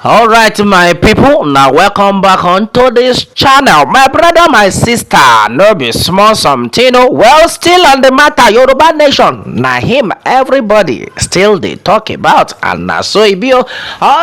All right, my people, now welcome back onto this channel. My brother, my sister, no be small something. Well, still on the matter, Yoruba nation. Now him, everybody still they talk about, and now so it be. All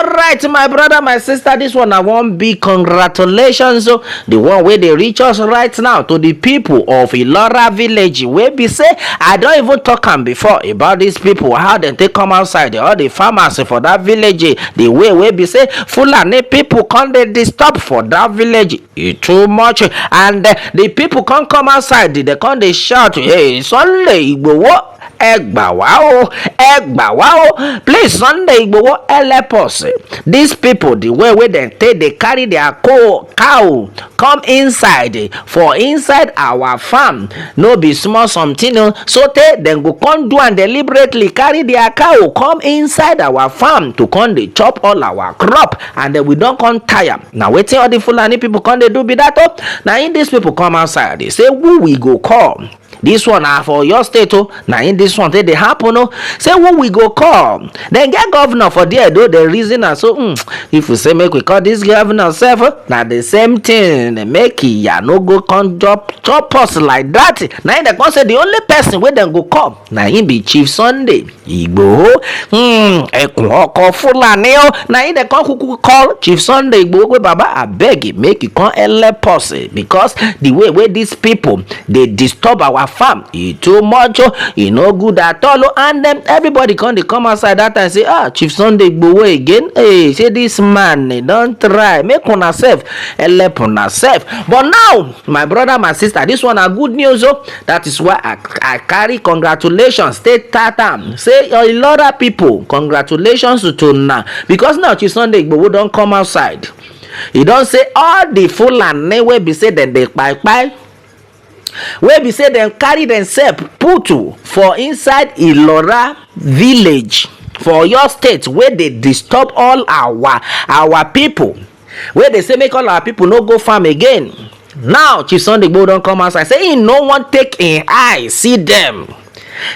right, my brother, my sister, this one I want big congratulations. So the one where they reach us right now to the people of Ilora village. Where be say I don't even talk am before about these people how they come outside, all the farmers for that village, the way where be say Fulani people come they disturb for that village too much, and the people can't come outside, they come they shout, hey Sunday Igboho ẹ gbà wá o, ẹ gbà wá o, please Sunday Igboho help us. These people the way wey dem take dey carry their cow come inside for inside our farm no be small something o, so tey dem go come do am deliberately carry their cow come inside our farm to come dey chop all our crop, and we don come tire. Na wetin all the Fulani people come dey do be that o. Na im these people come outside dey say who we go call. This one na for your state o, na in this one take dey happen o. Say who we go call. Dem get governor for there though, the reason na so if we say make we call this governor sef, na the same thing, make iya no go come chop us like that. Na im dem come say the only person wey dem go call na im be Chief Sunday Igboho, ẹkùn ọkọ Fulani o. Na im dem come kuku call Chief Sunday Igboho wey baba abeg make you come help us, because the way wey these people dey disturb our farm e too much o, e no good at all o. And then everybody come dey come outside that time say Chief Sunday Igboho again, hey say this man don try make una sef help una sef. But now my brother, my sister, this one na good news o. That is why I carry congratulations take start am, say Ilora people, congratulations to una, because now Chief Sunday Igboho don come outside. He don say all the Fulani wey be say dem dey kpai wey be say dem carry themselves put for inside Ilora village for your state, wey dey disturb all our people, wey dey say make all our people no go farm again. Now Chief Sunday Igboho don come outside say he no wan take im eye see dem.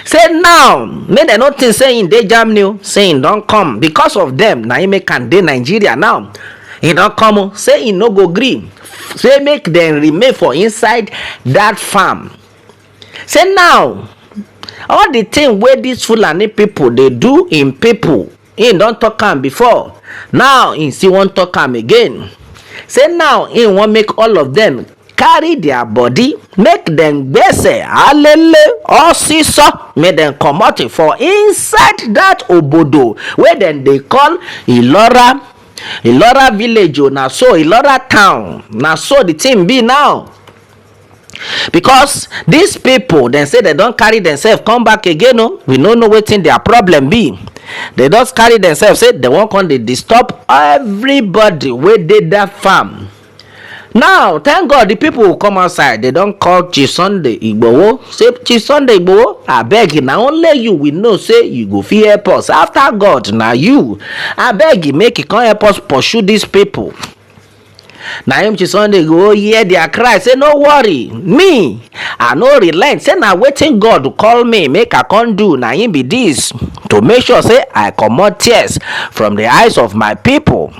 Say now make dem no think say im dey Germany, say im don come because of dem na im make am dey Nigeria. Now he don come o, say he no go gree, say make dem remain for inside that farm. Say now all the thing wey these Fulani people dey do in people, he don talk am before, now he still wan talk am again. Say now he wan make all of them carry their body, make dem gbese alele osiso, make dem comot for inside that obodo wey dem dey call Ilora village o. Na so Ilora town, na so the thing be now, because these people dem say dem don carry themselves come back again o. We no know wetin their problem be. They just carry themselves say dem wan come dey disturb everybody wey dey that farm. Now thank God the people who come outside, they don call Chief Sunday Igboho, say Chief Sunday Igboho abeg, na only you we know say you go fit help us. After God na you, abeg make you come help us pursue these people. Na him Chief Sunday Igboho hear their cry, say no worry, me I no relent, say na wetin God call me make I come do, na him be this, to make sure say I comot tears from the eyes of my people.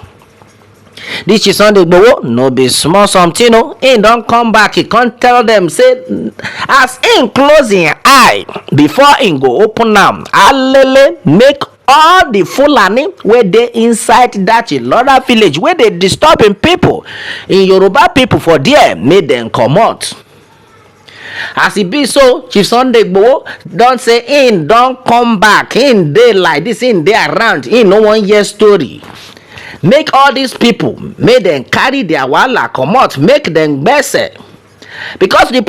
This is Sunday Igboho no be small something o. He don come back, he come tell them say as him close him eye before him go open am, alele make all the Fulani wey dey inside that Ilora village wey dey disturb him people, in Yoruba people for there, make dem comot. As e be so, Chief Sunday Igboho don say him don come back, him dey like this, him dey around, him no wan hear story. Make all these people, make them carry their wahala comot, make them gbese, because the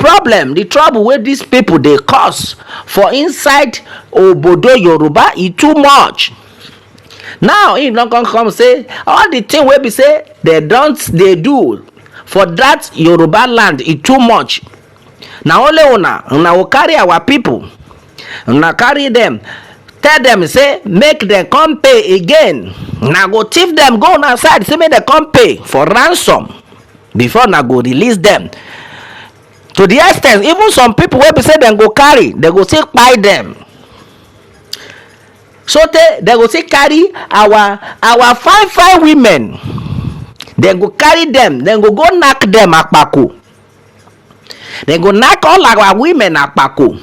trouble wey these people dey cause for inside obodo Yoruba e too much. Now he don come say all the thing wey be say they do for that Yoruba land e too much. Na only una go carry our people, una carry them, tell them say make them come pay again. Na go thief them, go on side, say make them come pay for ransom before na go release them. To the extent even some people wey be say dem go carry, dem go still kpai them. so they go still carry our fine women, dem go carry dem go knack dem akpako, dem go knack all our women akpako,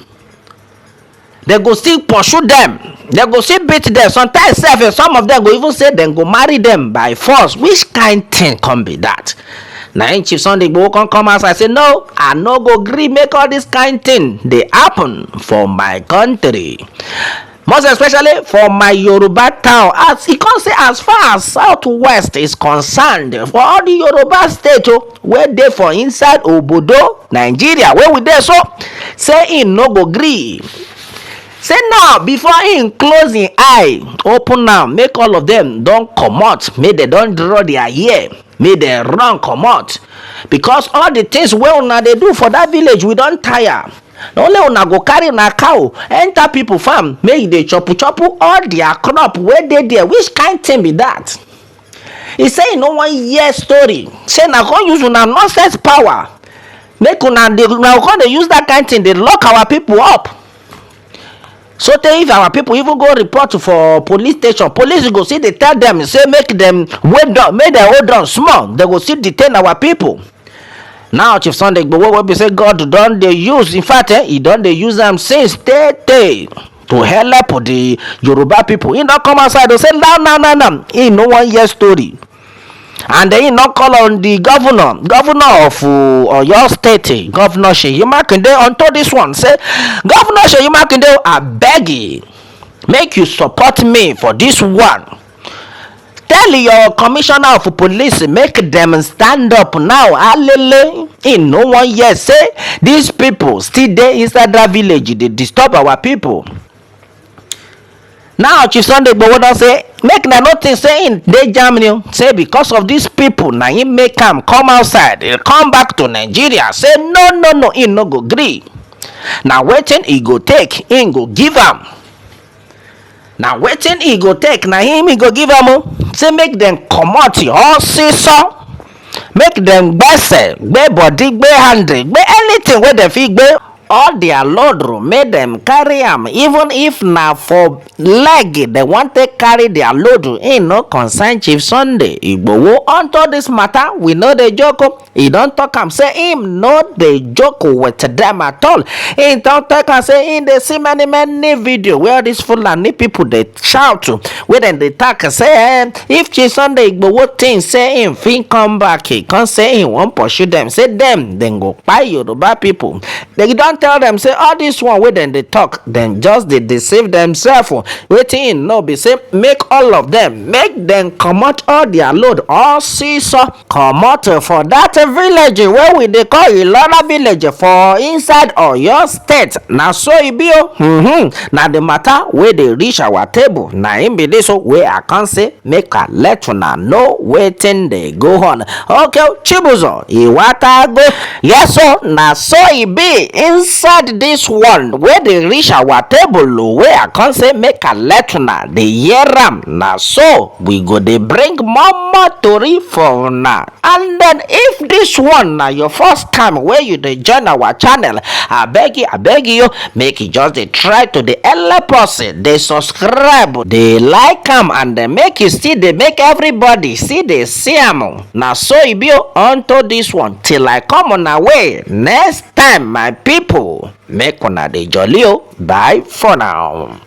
dem go still pursue dem, dem go still beat dem, sometimes sef some of dem go even say dem go marry dem by force. Which kind thing come be that? Na im Chief Sunday Igboho come outside say no, I no go gree make all this kind thing dey happen for my country, most especially for my Yoruba town. As e come say, as far as southwest is concerned, for all the Yoruba state wey dey for inside obodo Nigeria wey we dey, so say im no go gree, say now before im close im eye open am, make all of dem don comot, make dem don draw their ear, make dem run comot, because all the things wey una dey do for that village we don tire. Na only una go carry na cow enter people farm make e dey chopu all their crop wey dey there. Which kind thing be that? He say e no wan hear story, say na come use una nonsense power make una come dey use that kind thing dey lock our people up. So if our people even go report for police station, police go still dey tell dem say make dem wait down, make dem hold on small, dem go still detain our people. Now Chief Sunday Igboho wey be say God don dey use, in fact he don dey use am since tey to help the Yoruba people. He don come outside to say now he no wan hear story, and then he no call on the governor of Oyo State, Governor Seyi Makinde, unto this one. Say, Governor Seyi Makinde, I beg you, make you support me for this one. Tell your commissioner of police make them stand up now. Alele, in no one year say these people still dey inside that village, they disturb our people. Now Chief Sunday Igboho don say make na no think say in dey Germany, say because of these people na him make am come outside, come back to Nigeria. Say no, he no go gree. Na wetin he go take, him go give am. Na wetin he go take, na him he go give am. Say make dem comot all seesaw, make dem gbese, gbe body, gbe hand, gbe anything wey dem fit gbe. All their load make dem carry am, even if na for leg dem wan take carry their load. E no concern Chief Sunday Igboho unto this matter. We no dey joke. He don talk am say him no dey joke with them at all. He don talk am say him dey see many video where these Fulani people dey shout, where dem dey talk say if Chief Sunday Igboho think say him fit come back, he come say him wan pursue them, say dem go kpai Yoruba people. They don tell them say all this one wey dem dey talk, dem just dey deceive themselves. Wetin him know be say make all of them, make dem comot all their load, all seesaw, comot for that village wey we dey call Ilora village for inside Oyo State. Na so e be na the matter wey dey reach our table, na im be this wey I can say make I let una know wetin dey go on. Okay, Chibuzo Iwata go. Yes, so na so e be inside this one wey dey reach our table, wey I can say make I let una dey hear am. Na so we go dey bring more tori for una. And then if this one na your first time wey you dey join our channel, I beg you make you just dey try to dey help us, dey subscribe, dey like am, and then make you still dey make everybody see dey see am. Na so e be unto this one till I come on away next time, my people. Make una dey jolly. Bye for now.